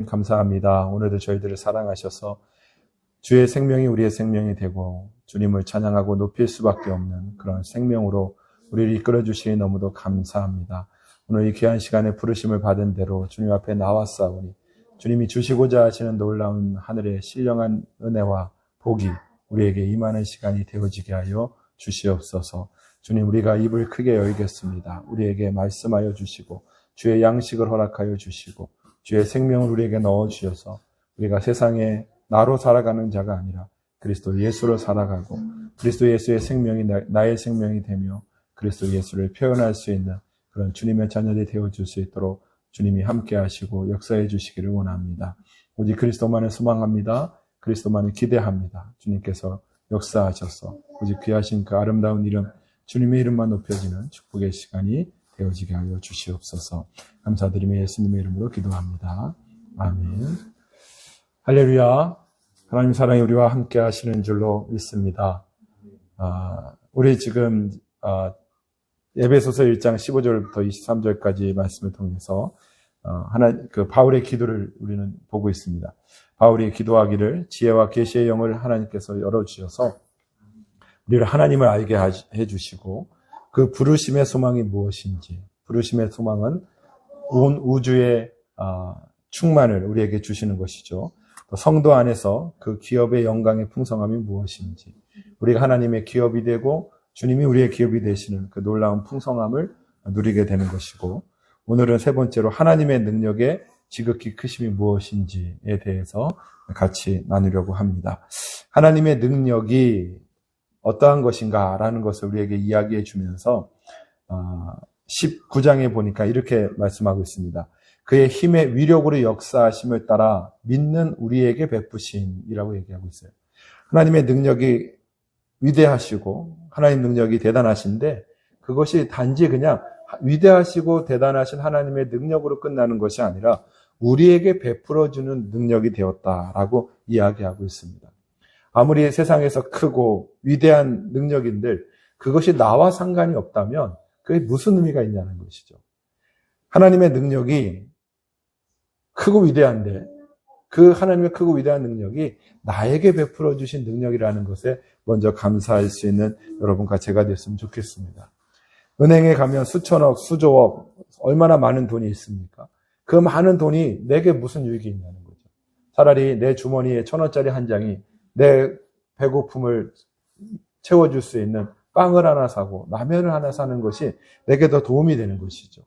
감사합니다. 오늘도 저희들을 사랑하셔서 주의 생명이 우리의 생명이 되고 주님을 찬양하고 높일 수밖에 없는 그런 생명으로 우리를 이끌어 주시니 너무도 감사합니다. 오늘 이 귀한 시간에 부르심을 받은 대로 주님 앞에 나왔사오니 주님이 주시고자 하시는 놀라운 하늘의 신령한 은혜와 복이 우리에게 임하는 시간이 되어지게 하여 주시옵소서. 주님, 우리가 입을 크게 열겠습니다. 우리에게 말씀하여 주시고 주의 양식을 허락하여 주시고 주의 생명을 우리에게 넣어주셔서 우리가 세상에 나로 살아가는 자가 아니라 그리스도 예수로 살아가고 그리스도 예수의 생명이 나의 생명이 되며 그리스도 예수를 표현할 수 있는 그런 주님의 자녀들이 되어줄 수 있도록 주님이 함께 하시고 역사해 주시기를 원합니다. 오직 그리스도만을 소망합니다. 그리스도만을 기대합니다. 주님께서 역사하셔서 오직 귀하신 그 아름다운 이름 주님의 이름만 높여지는 축복의 시간이 되어지게 하여 주시옵소서. 감사드리며 예수님의 이름으로 기도합니다. 아멘. 할렐루야. 하나님 사랑이 우리와 함께 하시는 줄로 믿습니다. 우리 지금 에베소서 1장 15절부터 23절까지 말씀을 통해서 바울의 기도를 우리는 보고 있습니다. 바울이 기도하기를 지혜와 계시의 영을 하나님께서 열어주셔서 우리를 하나님을 알게 해주시고 그 부르심의 소망이 무엇인지, 부르심의 소망은 온 우주의 충만을 우리에게 주시는 것이죠. 또 성도 안에서 그 기업의 영광의 풍성함이 무엇인지, 우리가 하나님의 기업이 되고 주님이 우리의 기업이 되시는 그 놀라운 풍성함을 누리게 되는 것이고, 오늘은 세 번째로 하나님의 능력의 지극히 크심이 무엇인지에 대해서 같이 나누려고 합니다. 하나님의 능력이 어떠한 것인가라는 것을 우리에게 이야기해 주면서 19장에 보니까 이렇게 말씀하고 있습니다. 그의 힘의 위력으로 역사하심을 따라 믿는 우리에게 베푸신이라고 얘기하고 있어요. 하나님의 능력이 위대하시고 하나님 능력이 대단하신데 그것이 단지 그냥 위대하시고 대단하신 하나님의 능력으로 끝나는 것이 아니라 우리에게 베풀어주는 능력이 되었다라고 이야기하고 있습니다. 아무리 세상에서 크고 위대한 능력인들 그것이 나와 상관이 없다면 그게 무슨 의미가 있냐는 것이죠. 하나님의 능력이 크고 위대한데 그 하나님의 크고 위대한 능력이 나에게 베풀어 주신 능력이라는 것에 먼저 감사할 수 있는 여러분과 제가 됐으면 좋겠습니다. 은행에 가면 수천억, 수조억 얼마나 많은 돈이 있습니까? 그 많은 돈이 내게 무슨 유익이 있냐는 거죠. 차라리 내 주머니에 1,000원짜리 한 장이 내 배고픔을 채워줄 수 있는 빵을 하나 사고 라면을 하나 사는 것이 내게 더 도움이 되는 것이죠.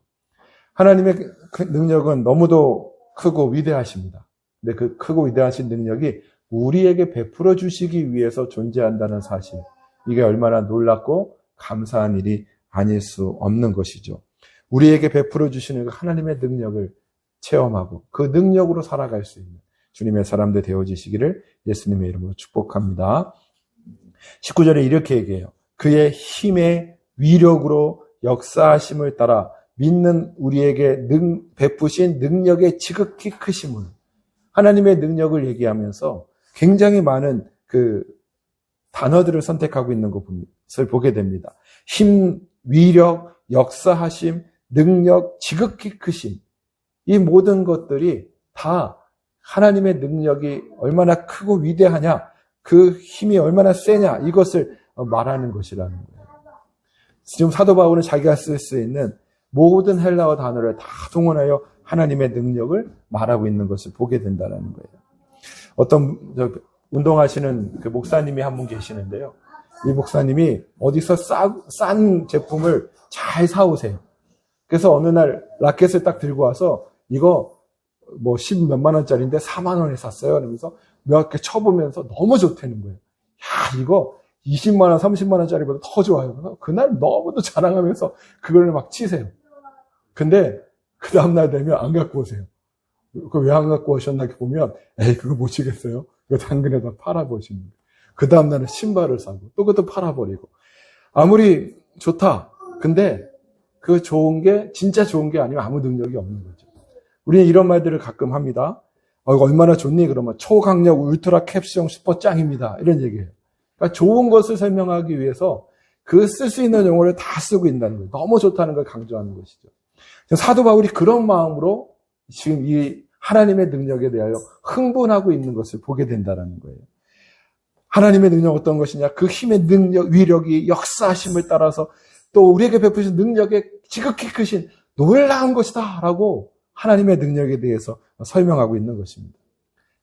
하나님의 능력은 너무도 크고 위대하십니다. 근데 그 크고 위대하신 능력이 우리에게 베풀어 주시기 위해서 존재한다는 사실, 이게 얼마나 놀랍고 감사한 일이 아닐 수 없는 것이죠. 우리에게 베풀어 주시는 그 하나님의 능력을 체험하고 그 능력으로 살아갈 수 있는 주님의 사람들 되어지시기를 예수님의 이름으로 축복합니다. 19절에 이렇게 얘기해요. 그의 힘의 위력으로 역사하심을 따라 믿는 우리에게 베푸신 능력의 지극히 크심을, 하나님의 능력을 얘기하면서 굉장히 많은 그 단어들을 선택하고 있는 것을 보게 됩니다. 힘, 위력, 역사하심, 능력, 지극히 크심, 이 모든 것들이 다 하나님의 능력이 얼마나 크고 위대하냐, 그 힘이 얼마나 세냐, 이것을 말하는 것이라는 거예요. 지금 사도 바울은 자기가 쓸 수 있는 모든 헬라어 단어를 다 동원하여 하나님의 능력을 말하고 있는 것을 보게 된다는 거예요. 어떤 운동하시는 그 목사님이 한 분 계시는데요. 이 목사님이 어디서 싼 제품을 잘 사오세요. 그래서 어느 날 라켓을 딱 들고 와서 이거 뭐 10 몇만 원짜리인데 4만 원에 샀어요. 그러면서 몇 개 쳐보면서 너무 좋다는 거예요. 야, 이거 20만 원, 30만 원짜리보다 더 좋아요. 그래서 그날 너무도 자랑하면서 그걸 막 치세요. 근데 그 다음날 되면 안 갖고 오세요. 그 왜 안 갖고 오셨나 보면 에이 그거 못 치겠어요. 이거 당근에다 팔아보시는 거예요. 그 다음날은 신발을 사고 또 그것도 팔아버리고. 아무리 좋다. 근데 그 좋은 게 진짜 좋은 게 아니면 아무 능력이 없는 거죠. 우리는 이런 말들을 가끔 합니다. 이거 얼마나 좋니? 그러면 초강력 울트라 캡슐형 슈퍼 짱입니다. 이런 얘기예요. 그러니까 좋은 것을 설명하기 위해서 그 쓸 수 있는 용어를 다 쓰고 있다는 거예요. 너무 좋다는 걸 강조하는 것이죠. 사도 바울이 그런 마음으로 지금 이 하나님의 능력에 대하여 흥분하고 있는 것을 보게 된다는 거예요. 하나님의 능력 어떤 것이냐? 그 힘의 능력, 위력이 역사하심을 따라서 또 우리에게 베푸신 능력의 지극히 크신 놀라운 것이다 라고 하나님의 능력에 대해서 설명하고 있는 것입니다.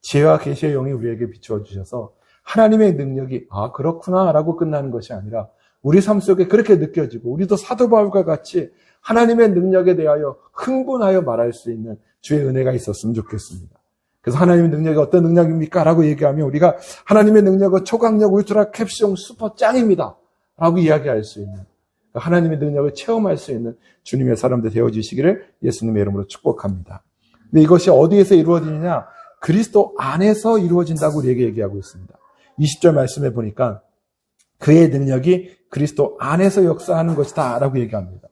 지혜와 계시의 영이 우리에게 비추어 주셔서 하나님의 능력이 그렇구나 라고 끝나는 것이 아니라 우리 삶 속에 그렇게 느껴지고 우리도 사도 바울과 같이 하나님의 능력에 대하여 흥분하여 말할 수 있는 주의 은혜가 있었으면 좋겠습니다. 그래서 하나님의 능력이 어떤 능력입니까? 라고 얘기하면 우리가 하나님의 능력은 초강력 울트라 캡숑 슈퍼 짱입니다 라고 이야기할 수 있는, 하나님의 능력을 체험할 수 있는 주님의 사람들 되어주시기를 예수님의 이름으로 축복합니다. 근데 이것이 어디에서 이루어지느냐? 그리스도 안에서 이루어진다고 우리에게 얘기하고 있습니다. 20절 말씀에 보니까 그의 능력이 그리스도 안에서 역사하는 것이다 라고 얘기합니다.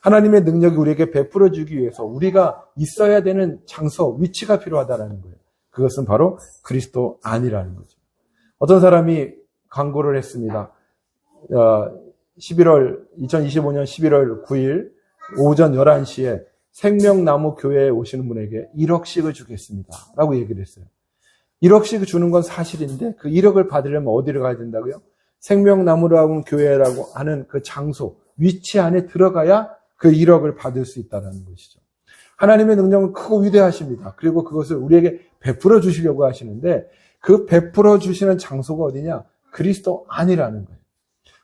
하나님의 능력이 우리에게 베풀어 주기 위해서 우리가 있어야 되는 장소, 위치가 필요하다는 거예요. 그것은 바로 그리스도 안이라는 거죠. 어떤 사람이 광고를 했습니다. 2025년 11월 9일 오전 11시에 생명나무 교회에 오시는 분에게 1억씩을 주겠습니다 라고 얘기를 했어요. 1억씩 주는 건 사실인데 그 1억을 받으려면 어디를 가야 된다고요? 생명나무라고 교회라고 하는 그 장소, 위치 안에 들어가야 그 1억을 받을 수 있다는 것이죠. 하나님의 능력은 크고 위대하십니다. 그리고 그것을 우리에게 베풀어 주시려고 하시는데 그 베풀어 주시는 장소가 어디냐? 그리스도 안이라는 거예요.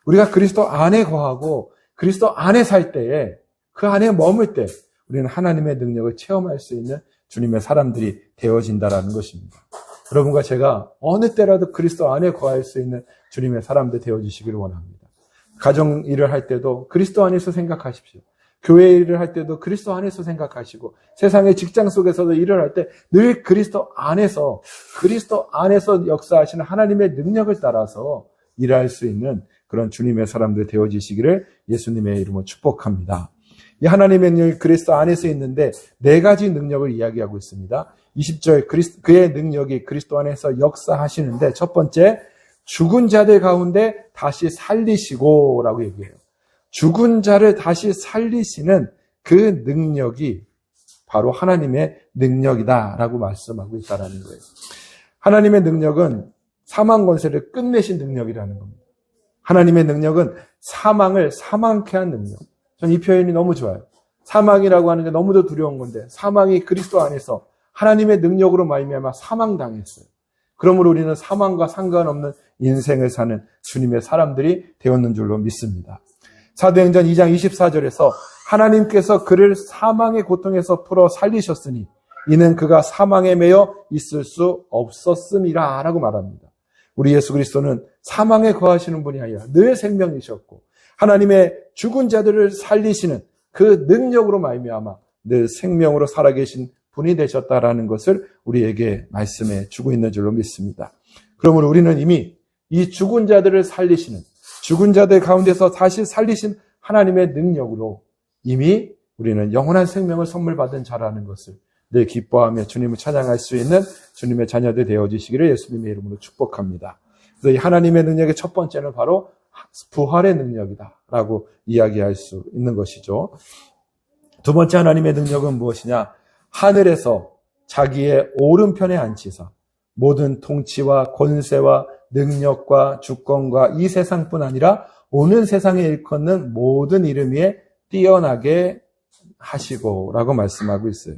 우리가 그리스도 안에 거하고 그리스도 안에 살 때에, 그 안에 머물 때 우리는 하나님의 능력을 체험할 수 있는 주님의 사람들이 되어진다라는 것입니다. 여러분과 제가 어느 때라도 그리스도 안에 거할 수 있는 주님의 사람들 되어주시기를 원합니다. 가정 일을 할 때도 그리스도 안에서 생각하십시오. 교회 일을 할 때도 그리스도 안에서 생각하시고, 세상의 직장 속에서도 일을 할 때 늘 그리스도 안에서 역사하시는 하나님의 능력을 따라서 일할 수 있는 그런 주님의 사람들 되어지시기를 예수님의 이름으로 축복합니다. 이 하나님의 능력이 그리스도 안에서 있는데 네 가지 능력을 이야기하고 있습니다. 20절 그의 능력이 그리스도 안에서 역사하시는데, 첫 번째, 죽은 자들 가운데 다시 살리시고 라고 얘기해요. 죽은 자를 다시 살리시는 그 능력이 바로 하나님의 능력이다라고 말씀하고 있다는 거예요. 하나님의 능력은 사망 권세를 끝내신 능력이라는 겁니다. 하나님의 능력은 사망을 사망케 한 능력. 전 이 표현이 너무 좋아요. 사망이라고 하는 게 너무도 두려운 건데, 사망이 그리스도 안에서 하나님의 능력으로 말미암아 사망당했어요. 그러므로 우리는 사망과 상관없는 인생을 사는 주님의 사람들이 되었는 줄로 믿습니다. 사도행전 2장 24절에서 하나님께서 그를 사망의 고통에서 풀어 살리셨으니 이는 그가 사망에 매여 있을 수 없었음이라 라고 말합니다. 우리 예수 그리스도는 사망에 거하시는 분이 아니라 늘 생명이셨고, 하나님의 죽은 자들을 살리시는 그 능력으로 말미암아 늘 생명으로 살아계신 분이 되셨다라는 것을 우리에게 말씀해 주고 있는 줄로 믿습니다. 그러므로 우리는 이미 이 죽은 자들을 살리시는, 죽은 자들 가운데서 다시 살리신 하나님의 능력으로 이미 우리는 영원한 생명을 선물 받은 자라는 것을 늘 기뻐하며 주님을 찬양할 수 있는 주님의 자녀들 되어주시기를 예수님의 이름으로 축복합니다. 그래서 이 하나님의 능력의 첫 번째는 바로 부활의 능력이다라고 이야기할 수 있는 것이죠. 두 번째 하나님의 능력은 무엇이냐? 하늘에서 자기의 오른편에 앉히사 모든 통치와 권세와 능력과 주권과 이 세상뿐 아니라 오는 세상에 일컫는 모든 이름 위에 뛰어나게 하시고 라고 말씀하고 있어요.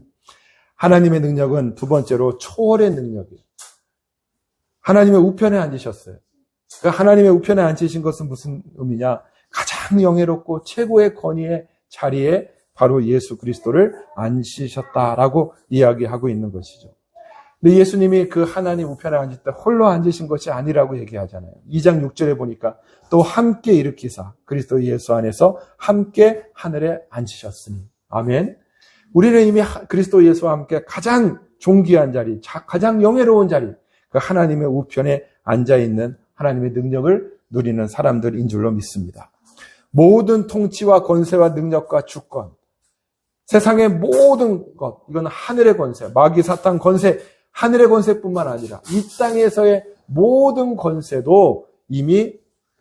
하나님의 능력은 두 번째로 초월의 능력이에요. 하나님의 우편에 앉으셨어요. 그러니까 하나님의 우편에 앉으신 것은 무슨 의미냐? 가장 영예롭고 최고의 권위의 자리에 바로 예수 그리스도를 앉히셨다라고 이야기하고 있는 것이죠. 근데 예수님이 그 하나님 우편에 앉을 때 홀로 앉으신 것이 아니라고 얘기하잖아요. 2장 6절에 보니까 또 함께 일으키사 그리스도 예수 안에서 함께 하늘에 앉으셨으니. 아멘. 우리는 이미 그리스도 예수와 함께 가장 존귀한 자리, 가장 영예로운 자리, 그 하나님의 우편에 앉아있는 하나님의 능력을 누리는 사람들인 줄로 믿습니다. 모든 통치와 권세와 능력과 주권, 세상의 모든 것, 이건 하늘의 권세, 마귀 사탄 권세, 하늘의 권세뿐만 아니라 이 땅에서의 모든 권세도 이미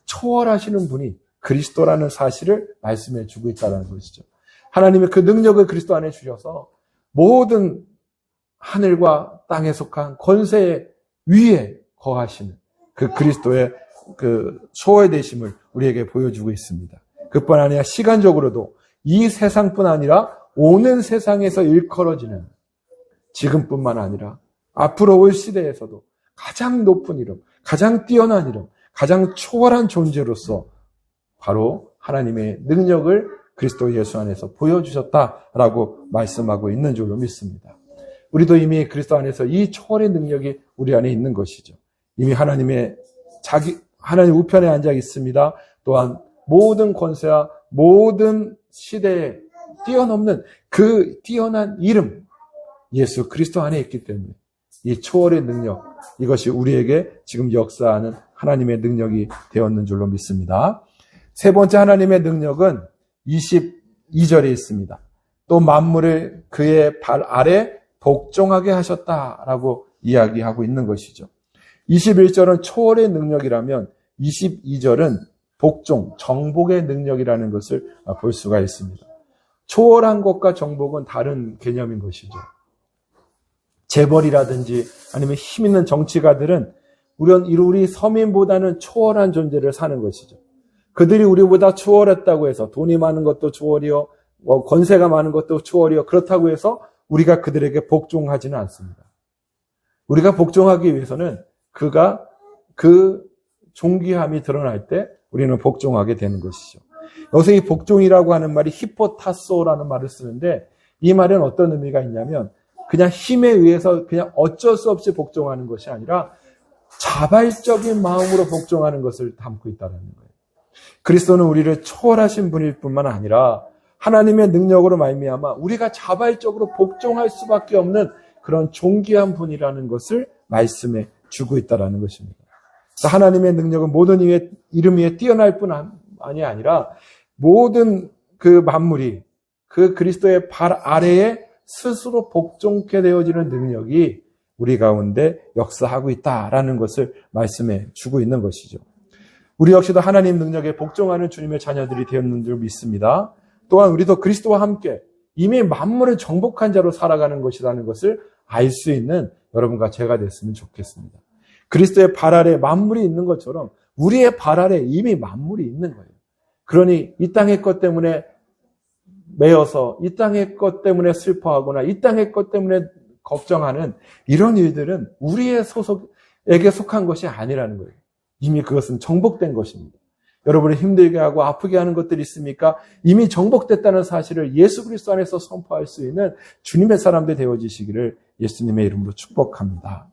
초월하시는 분이 그리스도라는 사실을 말씀해 주고 있다는 것이죠. 하나님의 그 능력을 그리스도 안에 주셔서 모든 하늘과 땅에 속한 권세 위에 거하시는 그 그리스도의 그 소외되심을 우리에게 보여주고 있습니다. 그뿐 아니라 시간적으로도 이 세상뿐 아니라 오는 세상에서 일컬어지는 지금뿐만 아니라 앞으로 올 시대에서도 가장 높은 이름, 가장 뛰어난 이름, 가장 초월한 존재로서 바로 하나님의 능력을 그리스도 예수 안에서 보여주셨다라고 말씀하고 있는 줄로 믿습니다. 우리도 이미 그리스도 안에서 이 초월의 능력이 우리 안에 있는 것이죠. 이미 하나님 우편에 앉아 있습니다. 또한 모든 권세와 모든 시대에 뛰어넘는 그 뛰어난 이름, 예수 그리스도 안에 있기 때문에 이 초월의 능력, 이것이 우리에게 지금 역사하는 하나님의 능력이 되었는 줄로 믿습니다. 세 번째 하나님의 능력은 22절에 있습니다. 또 만물을 그의 발 아래 복종하게 하셨다라고 이야기하고 있는 것이죠. 21절은 초월의 능력이라면 22절은 복종, 정복의 능력이라는 것을 볼 수가 있습니다. 초월한 것과 정복은 다른 개념인 것이죠. 재벌이라든지 아니면 힘 있는 정치가들은 우리 서민보다는 초월한 존재를 사는 것이죠. 그들이 우리보다 초월했다고 해서 돈이 많은 것도 초월이요, 권세가 많은 것도 초월이요, 그렇다고 해서 우리가 그들에게 복종하지는 않습니다. 우리가 복종하기 위해서는 그 존귀함이 드러날 때 우리는 복종하게 되는 것이죠. 여기서 이 복종이라고 하는 말이 히포타소라는 말을 쓰는데 이 말은 어떤 의미가 있냐면 그냥 힘에 의해서 그냥 어쩔 수 없이 복종하는 것이 아니라 자발적인 마음으로 복종하는 것을 담고 있다는 거예요. 그리스도는 우리를 초월하신 분일 뿐만 아니라 하나님의 능력으로 말미암아 우리가 자발적으로 복종할 수밖에 없는 그런 존귀한 분이라는 것을 말씀해 주고 있다는 것입니다. 하나님의 능력은 모든 이름 위에 뛰어날 뿐만이 아니라 모든 그 만물이 그 그리스도의 발 아래에 스스로 복종케 되어지는 능력이 우리 가운데 역사하고 있다라는 것을 말씀해 주고 있는 것이죠. 우리 역시도 하나님 능력에 복종하는 주님의 자녀들이 되었는 줄 믿습니다. 또한 우리도 그리스도와 함께 이미 만물을 정복한 자로 살아가는 것이라는 것을 알 수 있는 여러분과 제가 됐으면 좋겠습니다. 그리스도의 발 아래 만물이 있는 것처럼 우리의 발 아래 이미 만물이 있는 거예요. 그러니 이 땅의 것 때문에 매여서 이 땅의 것 때문에 슬퍼하거나 이 땅의 것 때문에 걱정하는 이런 일들은 우리의 소속에게 속한 것이 아니라는 거예요. 이미 그것은 정복된 것입니다. 여러분을 힘들게 하고 아프게 하는 것들이 있습니까? 이미 정복됐다는 사실을 예수 그리스도 안에서 선포할 수 있는 주님의 사람들 되어지시기를 예수님의 이름으로 축복합니다.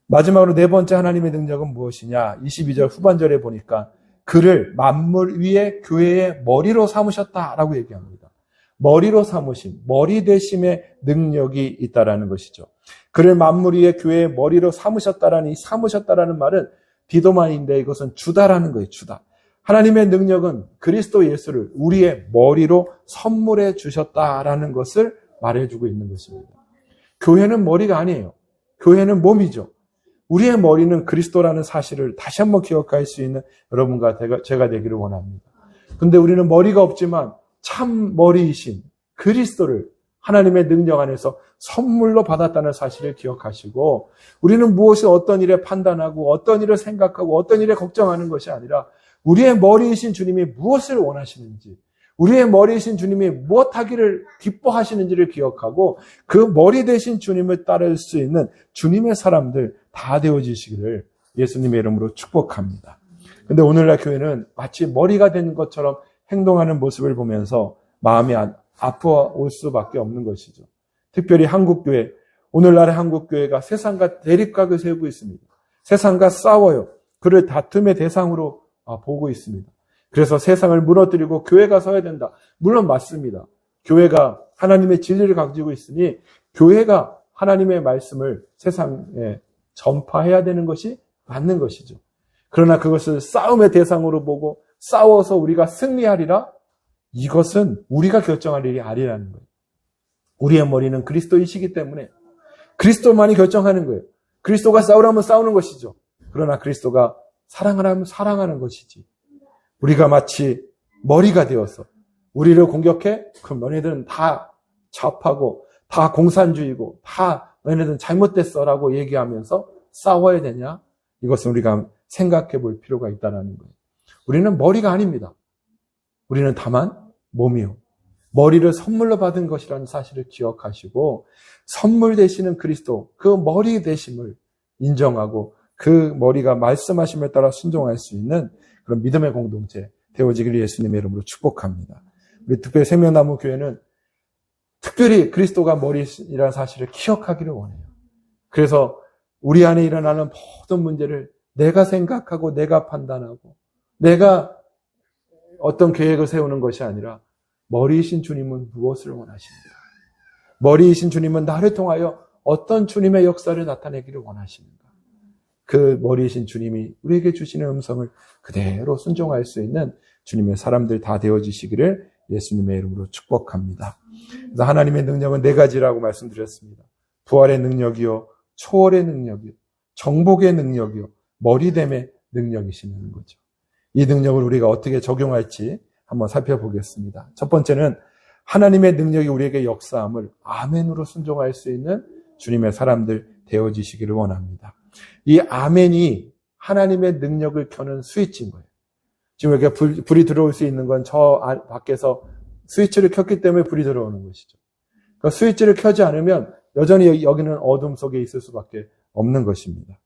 마지막으로 네 번째 하나님의 능력은 무엇이냐? 22절 후반절에 보니까 그를 만물 위에 교회의 머리로 삼으셨다라고 얘기합니다. 머리로 삼으심, 머리 되심의 능력이 있다라는 것이죠. 그를 만물 위에 교회의 머리로 삼으셨다라는 말은 디도마인데 이것은 주다라는 거예요. 주다. 하나님의 능력은 그리스도 예수를 우리의 머리로 선물해 주셨다라는 것을 말해주고 있는 것입니다. 교회는 머리가 아니에요. 교회는 몸이죠. 우리의 머리는 그리스도라는 사실을 다시 한번 기억할 수 있는 여러분과 제가 되기를 원합니다. 근데 우리는 머리가 없지만 참 머리이신 그리스도를 하나님의 능력 안에서 선물로 받았다는 사실을 기억하시고 우리는 무엇이 어떤 일에 판단하고 어떤 일을 생각하고 어떤 일에 걱정하는 것이 아니라 우리의 머리이신 주님이 무엇을 원하시는지 우리의 머리이신 주님이 무엇하기를 기뻐하시는지를 기억하고 그 머리 되신 주님을 따를 수 있는 주님의 사람들 다 되어지시기를 예수님의 이름으로 축복합니다. 근데 오늘날 교회는 마치 머리가 된 것처럼 행동하는 모습을 보면서 마음이 아파올 수밖에 없는 것이죠. 특별히 한국교회, 오늘날의 한국교회가 세상과 대립각을 세우고 있습니다. 세상과 싸워요. 그를 다툼의 대상으로 보고 있습니다. 그래서 세상을 무너뜨리고 교회가 서야 된다. 물론 맞습니다. 교회가 하나님의 진리를 가지고 있으니 교회가 하나님의 말씀을 세상에 전파해야 되는 것이 맞는 것이죠. 그러나 그것을 싸움의 대상으로 보고 싸워서 우리가 승리하리라? 이것은 우리가 결정할 일이 아니라는 거예요. 우리의 머리는 그리스도이시기 때문에 그리스도만이 결정하는 거예요. 그리스도가 싸우라면 싸우는 것이죠. 그러나 그리스도가 사랑하라면 사랑하는 것이지. 우리가 마치 머리가 되어서 우리를 공격해? 그럼 너네들은 다 좌파고 다 공산주의고 다 너희는 잘못됐어라고 얘기하면서 싸워야 되냐? 이것은 우리가 생각해 볼 필요가 있다는 거예요. 우리는 머리가 아닙니다. 우리는 다만 몸이요. 머리를 선물로 받은 것이라는 사실을 기억하시고 선물 되시는 그리스도, 그 머리 되심을 인정하고 그 머리가 말씀하심에 따라 순종할 수 있는 그런 믿음의 공동체 되어지기를 예수님의 이름으로 축복합니다. 우리 특별히 생명나무 교회는 특별히 그리스도가 머리라는 사실을 기억하기를 원해요. 그래서 우리 안에 일어나는 모든 문제를 내가 생각하고 내가 판단하고 내가 어떤 계획을 세우는 것이 아니라 머리이신 주님은 무엇을 원하십니까? 머리이신 주님은 나를 통하여 어떤 주님의 역사를 나타내기를 원하십니까? 그 머리이신 주님이 우리에게 주시는 음성을 그대로 순종할 수 있는 주님의 사람들 다 되어지시기를 예수님의 이름으로 축복합니다. 그래서 하나님의 능력은 네 가지라고 말씀드렸습니다. 부활의 능력이요, 초월의 능력이요, 정복의 능력이요, 머리됨의 능력이시는 거죠. 이 능력을 우리가 어떻게 적용할지 한번 살펴보겠습니다. 첫 번째는 하나님의 능력이 우리에게 역사함을 아멘으로 순종할 수 있는 주님의 사람들 되어지시기를 원합니다. 이 아멘이 하나님의 능력을 켜는 스위치인 거예요. 지금 이렇게 불이 들어올 수 있는 건 저 밖에서 스위치를 켰기 때문에 불이 들어오는 것이죠. 그러니까 스위치를 켜지 않으면 여전히 여기는 어둠 속에 있을 수밖에 없는 것입니다.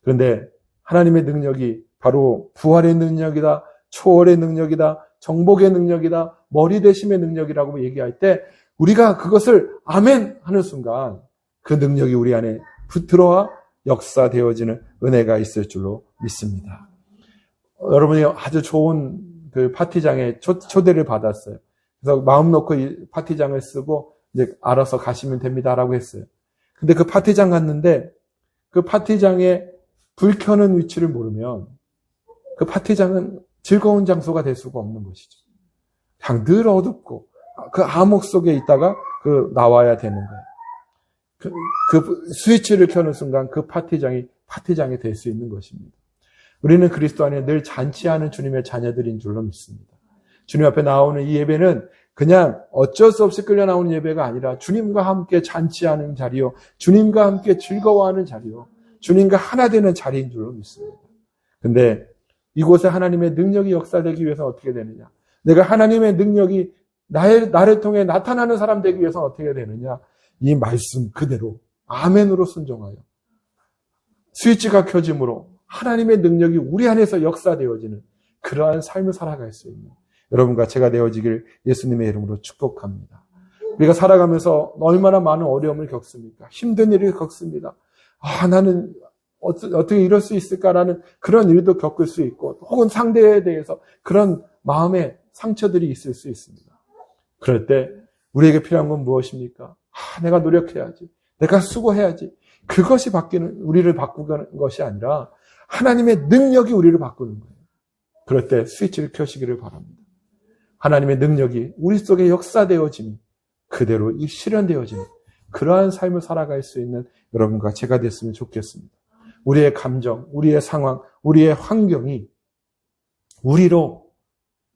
그런데 하나님의 능력이 바로 부활의 능력이다, 초월의 능력이다, 정복의 능력이다, 머리 되심의 능력이라고 얘기할 때 우리가 그것을 아멘 하는 순간 그 능력이 우리 안에 들어와 역사되어지는 은혜가 있을 줄로 믿습니다. 여러분이 아주 좋은 그 파티장에 초대를 받았어요. 그래서 마음 놓고 이 파티장을 쓰고 이제 알아서 가시면 됩니다라고 했어요. 근데 그 파티장 갔는데 그 파티장에 불 켜는 위치를 모르면 그 파티장은 즐거운 장소가 될 수가 없는 것이죠. 그냥 늘 어둡고 그 암흑 속에 있다가 나와야 되는 거예요. 그 스위치를 켜는 순간 그 파티장이 될 수 있는 것입니다. 우리는 그리스도 안에 늘 잔치하는 주님의 자녀들인 줄로 믿습니다. 주님 앞에 나오는 이 예배는 그냥 어쩔 수 없이 끌려 나오는 예배가 아니라 주님과 함께 잔치하는 자리요, 주님과 함께 즐거워하는 자리요, 주님과 하나 되는 자리인 줄로 믿습니다. 근데 이곳에 하나님의 능력이 역사되기 위해서 어떻게 되느냐? 내가 하나님의 능력이 나를 통해 나타나는 사람 되기 위해서 어떻게 되느냐? 이 말씀 그대로 아멘으로 순종하여 스위치가 켜짐으로 하나님의 능력이 우리 안에서 역사되어지는 그러한 삶을 살아갈 수 있는 여러분과 제가 되어지길 예수님의 이름으로 축복합니다. 우리가 살아가면서 얼마나 많은 어려움을 겪습니까? 힘든 일을 겪습니다. 나는 어떻게 이럴 수 있을까라는 그런 일도 겪을 수 있고 혹은 상대에 대해서 그런 마음의 상처들이 있을 수 있습니다. 그럴 때 우리에게 필요한 건 무엇입니까? 내가 노력해야지. 내가 수고해야지. 그것이 우리를 바꾸는 것이 아니라 하나님의 능력이 우리를 바꾸는 거예요. 그럴 때 스위치를 켜시기를 바랍니다. 하나님의 능력이 우리 속에 역사되어지니 그대로 실현되어지는 그러한 삶을 살아갈 수 있는 여러분과 제가 됐으면 좋겠습니다. 우리의 감정, 우리의 상황, 우리의 환경이 우리로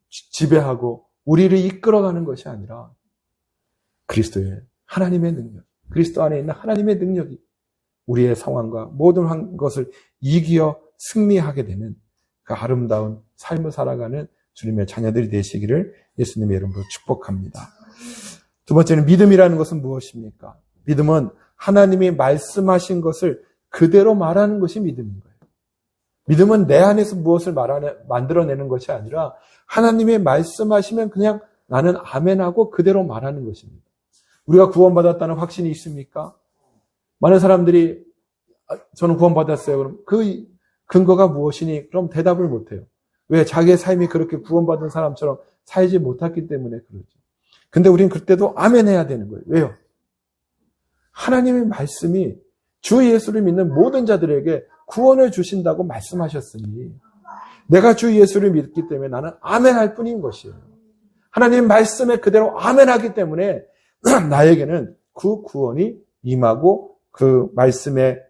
지배하고 우리를 이끌어가는 것이 아니라 그리스도의 하나님의 능력, 그리스도 안에 있는 하나님의 능력이 우리의 상황과 모든 것을 이기어 승리하게 되는 그 아름다운 삶을 살아가는 주님의 자녀들이 되시기를 예수님의 이름으로 축복합니다. 두 번째는 믿음이라는 것은 무엇입니까? 믿음은 하나님이 말씀하신 것을 그대로 말하는 것이 믿음인 거예요. 믿음은 내 안에서 무엇을 만들어내는 것이 아니라 하나님이 말씀하시면 그냥 나는 아멘하고 그대로 말하는 것입니다. 우리가 구원받았다는 확신이 있습니까? 많은 사람들이 저는 구원받았어요. 그럼 그 근거가 무엇이니? 그럼 대답을 못해요. 왜? 자기의 삶이 그렇게 구원받은 사람처럼 살지 못했기 때문에 그러죠. 근데 우리는 그때도 아멘 해야 되는 거예요. 왜요? 하나님의 말씀이 주 예수를 믿는 모든 자들에게 구원을 주신다고 말씀하셨으니 내가 주 예수를 믿기 때문에 나는 아멘 할 뿐인 것이에요. 하나님 말씀에 그대로 아멘 하기 때문에 나에게는 그 구원이 임하고 그 말씀의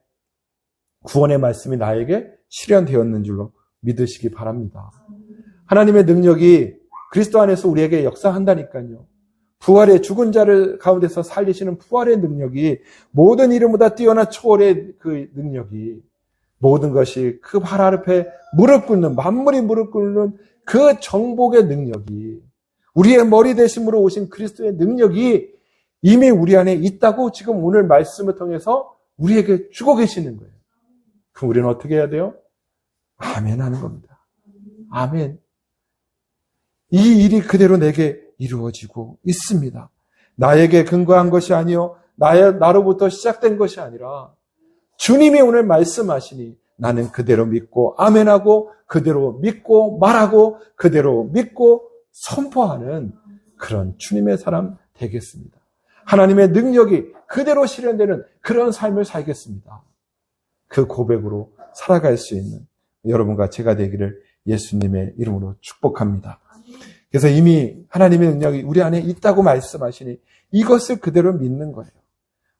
구원의 말씀이 나에게 실현되었는 줄로 믿으시기 바랍니다. 하나님의 능력이 그리스도 안에서 우리에게 역사한다니까요. 부활의 죽은 자를 가운데서 살리시는 부활의 능력이 모든 이름보다 뛰어난 초월의 그 능력이 모든 것이 그 발 앞에 무릎 꿇는 만물이 무릎 꿇는 그 정복의 능력이 우리의 머리 대심으로 오신 그리스도의 능력이 이미 우리 안에 있다고 지금 오늘 말씀을 통해서 우리에게 주고 계시는 거예요. 그럼 우리는 어떻게 해야 돼요? 아멘 하는 겁니다. 아멘. 이 일이 그대로 내게 이루어지고 있습니다. 나에게 근거한 것이 아니요 나로부터 시작된 것이 아니라 주님이 오늘 말씀하시니 나는 그대로 믿고 아멘하고 그대로 믿고 말하고 그대로 믿고 선포하는 그런 주님의 사람 되겠습니다. 하나님의 능력이 그대로 실현되는 그런 삶을 살겠습니다. 그 고백으로 살아갈 수 있는 여러분과 제가 되기를 예수님의 이름으로 축복합니다. 그래서 이미 하나님의 능력이 우리 안에 있다고 말씀하시니 이것을 그대로 믿는 거예요.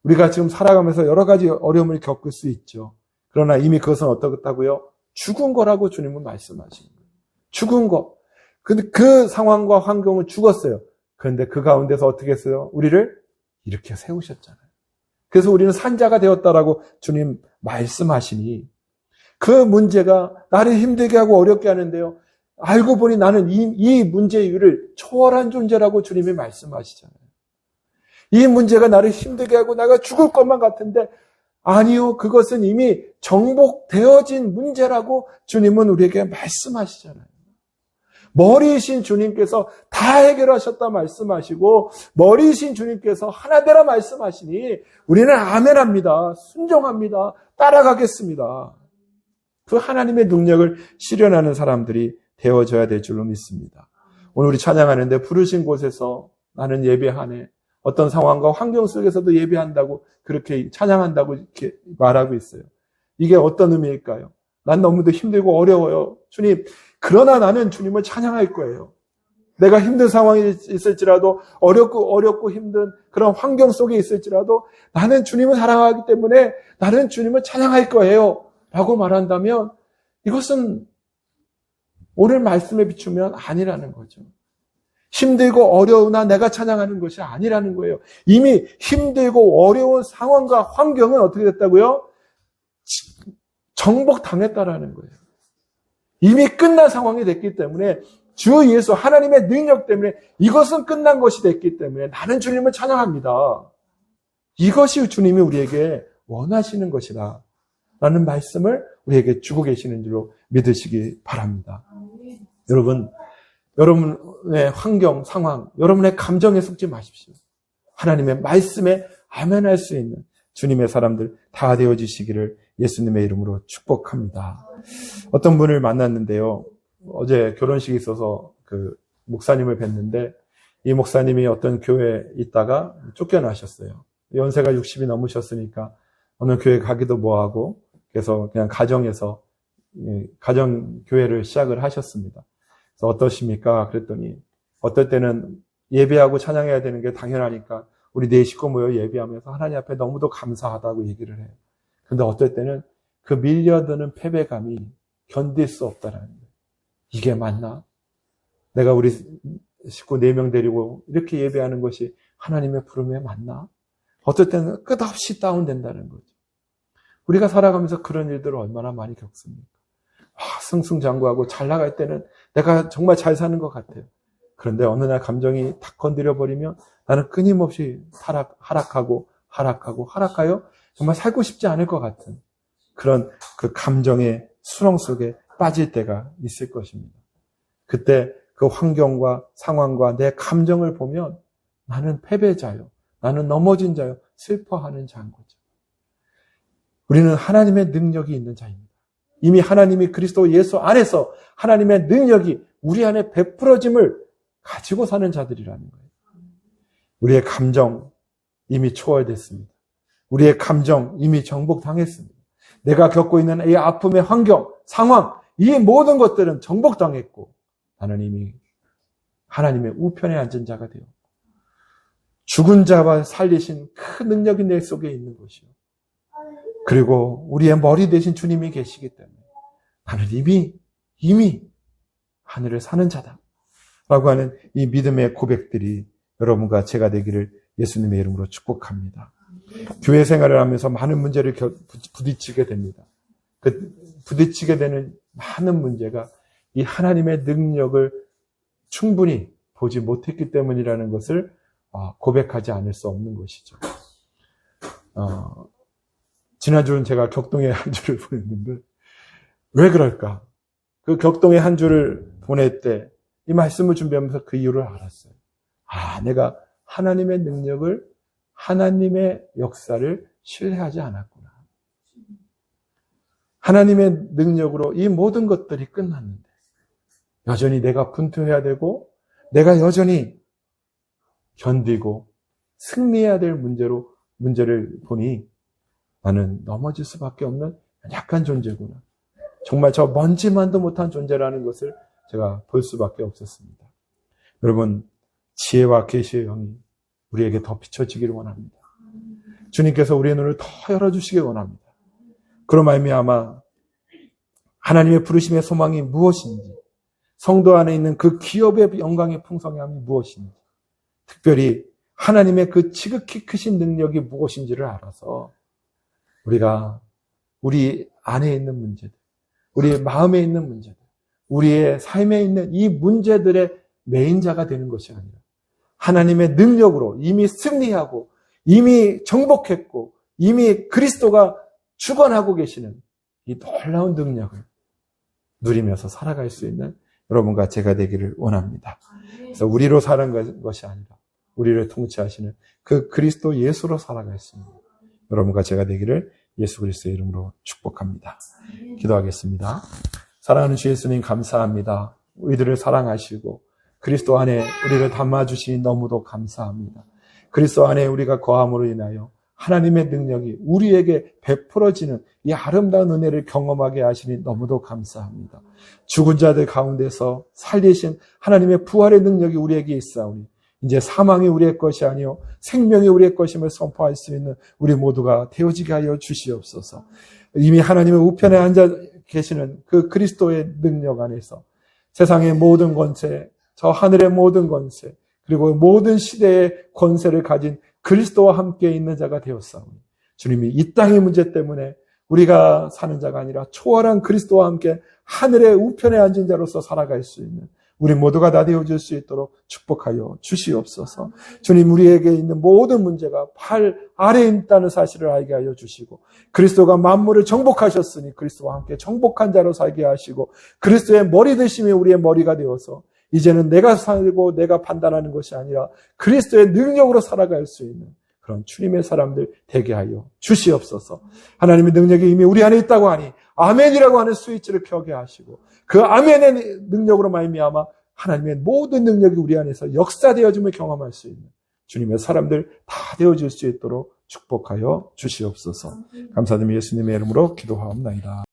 우리가 지금 살아가면서 여러 가지 어려움을 겪을 수 있죠. 그러나 이미 그것은 어떻다고요? 죽은 거라고 주님은 말씀하시는 거예요. 죽은 거. 근데 그 상황과 환경은 죽었어요. 그런데 그 가운데서 어떻게 했어요? 우리를 이렇게 세우셨잖아요. 그래서 우리는 산자가 되었다라고 주님 말씀하시니 그 문제가 나를 힘들게 하고 어렵게 하는데요. 알고 보니 나는 이 문제의 이유를 초월한 존재라고 주님이 말씀하시잖아요. 이 문제가 나를 힘들게 하고 내가 죽을 것만 같은데 아니요. 그것은 이미 정복되어진 문제라고 주님은 우리에게 말씀하시잖아요. 머리이신 주님께서 다 해결하셨다 말씀하시고 머리이신 주님께서 하나 되라 말씀하시니 우리는 아멘합니다. 순종합니다. 따라가겠습니다. 그 하나님의 능력을 실현하는 사람들이 되어져야 될 줄로 믿습니다. 오늘 우리 찬양하는데 부르신 곳에서 나는 예배하네. 어떤 상황과 환경 속에서도 예배한다고 그렇게 찬양한다고 이렇게 말하고 있어요. 이게 어떤 의미일까요? 난 너무도 힘들고 어려워요. 주님, 그러나 나는 주님을 찬양할 거예요. 내가 힘든 상황이 있을지라도 어렵고 힘든 그런 환경 속에 있을지라도 나는 주님을 사랑하기 때문에 나는 주님을 찬양할 거예요. 라고 말한다면 이것은 오늘 말씀에 비추면 아니라는 거죠. 힘들고 어려우나 내가 찬양하는 것이 아니라는 거예요. 이미 힘들고 어려운 상황과 환경은 어떻게 됐다고요? 정복당했다라는 거예요. 이미 끝난 상황이 됐기 때문에 주 예수 하나님의 능력 때문에 이것은 끝난 것이 됐기 때문에 나는 주님을 찬양합니다. 이것이 주님이 우리에게 원하시는 것이다 라는 말씀을 우리에게 주고 계시는 줄로 믿으시기 바랍니다. 여러분의 환경, 상황, 여러분의 감정에 속지 마십시오. 하나님의 말씀에 아멘할 수 있는 주님의 사람들 다 되어주시기를 예수님의 이름으로 축복합니다. 어떤 분을 만났는데요. 어제 결혼식이 있어서 그 목사님을 뵀는데 이 목사님이 어떤 교회에 있다가 쫓겨나셨어요. 연세가 60이 넘으셨으니까 어느 교회 가기도 뭐하고 그래서 그냥 가정에서 가정교회를 시작을 하셨습니다. 그래서 어떠십니까? 그랬더니 어떨 때는 예배하고 찬양해야 되는 게 당연하니까 우리 네 식구 모여 예배하면서 하나님 앞에 너무도 감사하다고 얘기를 해요. 그런데 어떨 때는 그 밀려드는 패배감이 견딜 수 없다라는 거예요. 이게 맞나? 내가 우리 식구 4명 데리고 이렇게 예배하는 것이 하나님의 부름에 맞나? 어떨 때는 끝없이 다운된다는 거죠. 우리가 살아가면서 그런 일들을 얼마나 많이 겪습니까? 승승장구하고 잘 나갈 때는 내가 정말 잘 사는 것 같아요. 그런데 어느 날 감정이 탁 건드려버리면 나는 끊임없이 하락하고 정말 살고 싶지 않을 것 같은 그런 그 감정의 수렁 속에 빠질 때가 있을 것입니다. 그때 그 환경과 상황과 내 감정을 보면 나는 패배자요. 나는 넘어진 자요. 슬퍼하는 자인 거죠. 우리는 하나님의 능력이 있는 자입니다. 이미 하나님이 그리스도 예수 안에서 하나님의 능력이 우리 안에 베풀어짐을 가지고 사는 자들이라는 거예요. 우리의 감정 이미 초월됐습니다. 우리의 감정 이미 정복당했습니다. 내가 겪고 있는 이 아픔의 환경, 상황, 이 모든 것들은 정복당했고 나는 이미 하나님의 우편에 앉은 자가 되어 죽은 자와 살리신 그 능력이 내 속에 있는 것이요. 그리고 우리의 머리 대신 주님이 계시기 때문에 나는 이미 하늘을 사는 자다 라고 하는 이 믿음의 고백들이 여러분과 제가 되기를 예수님의 이름으로 축복합니다. 교회 생활을 하면서 많은 문제를 부딪히게 됩니다. 그 부딪히게 되는 많은 문제가 이 하나님의 능력을 충분히 보지 못했기 때문이라는 것을 고백하지 않을 수 없는 것이죠. 지난주는 제가 격동의 한 주를 보냈는데 왜 그럴까? 그 격동의 한 주를 보낼 때 이 말씀을 준비하면서 그 이유를 알았어요. 내가 하나님의 능력을, 하나님의 역사를 신뢰하지 않았구나. 하나님의 능력으로 이 모든 것들이 끝났는데 여전히 내가 분투해야 되고 내가 여전히 견디고 승리해야 될 문제를 보니 나는 넘어질 수밖에 없는 약한 존재구나. 정말 저 먼지만도 못한 존재라는 것을 제가 볼 수밖에 없었습니다. 여러분, 지혜와 계시의 영이 우리에게 더 비춰지기를 원합니다. 주님께서 우리의 눈을 더 열어주시기 원합니다. 그로 말미암아 하나님의 부르심의 소망이 무엇인지, 성도 안에 있는 그 기업의 영광의 풍성함이 무엇인지, 특별히 하나님의 그 지극히 크신 능력이 무엇인지를 알아서 우리가 우리 안에 있는 문제들, 우리의 마음에 있는 문제들, 우리의 삶에 있는 이 문제들의 메인자가 되는 것이 아니라 하나님의 능력으로 이미 승리하고 이미 정복했고 이미 그리스도가 주관하고 계시는 이 놀라운 능력을 누리면서 살아갈 수 있는 여러분과 제가 되기를 원합니다. 그래서 우리로 사는 것이 아니라 우리를 통치하시는 그 그리스도 예수로 살아갈 수 있는 여러분과 제가 되기를 예수 그리스도의 이름으로 축복합니다. 기도하겠습니다. 사랑하는 주 예수님 감사합니다. 우리들을 사랑하시고 그리스도 안에 우리를 담아주시니 너무도 감사합니다. 그리스도 안에 우리가 거함으로 인하여 하나님의 능력이 우리에게 베풀어지는 이 아름다운 은혜를 경험하게 하시니 너무도 감사합니다. 죽은 자들 가운데서 살리신 하나님의 부활의 능력이 우리에게 있사오니 이제 사망이 우리의 것이 아니요 생명이 우리의 것임을 선포할 수 있는 우리 모두가 되어지게 하여 주시옵소서. 이미 하나님의 우편에 앉아 계시는 그 그리스도의 능력 안에서 세상의 모든 권세, 저 하늘의 모든 권세, 그리고 모든 시대의 권세를 가진 그리스도와 함께 있는 자가 되었사오니 주님이 이 땅의 문제 때문에 우리가 사는 자가 아니라 초월한 그리스도와 함께 하늘의 우편에 앉은 자로서 살아갈 수 있는 우리 모두가 다 되어질 수 있도록 축복하여 주시옵소서. 주님, 우리에게 있는 모든 문제가 발 아래에 있다는 사실을 알게 하여 주시고 그리스도가 만물을 정복하셨으니 그리스도와 함께 정복한 자로 살게 하시고 그리스도의 머리 되심이 우리의 머리가 되어서 이제는 내가 살고 내가 판단하는 것이 아니라 그리스도의 능력으로 살아갈 수 있는 그런 주님의 사람들 되게 하여 주시옵소서. 하나님의 능력이 이미 우리 안에 있다고 하니 아멘이라고 하는 스위치를 켜게 하시고 그 아멘의 능력으로 말미암아 하나님의 모든 능력이 우리 안에서 역사되어짐을 경험할 수 있는 주님의 사람들 다 되어질 수 있도록 축복하여 주시옵소서. 감사드리며 예수님의 이름으로 기도하옵나이다.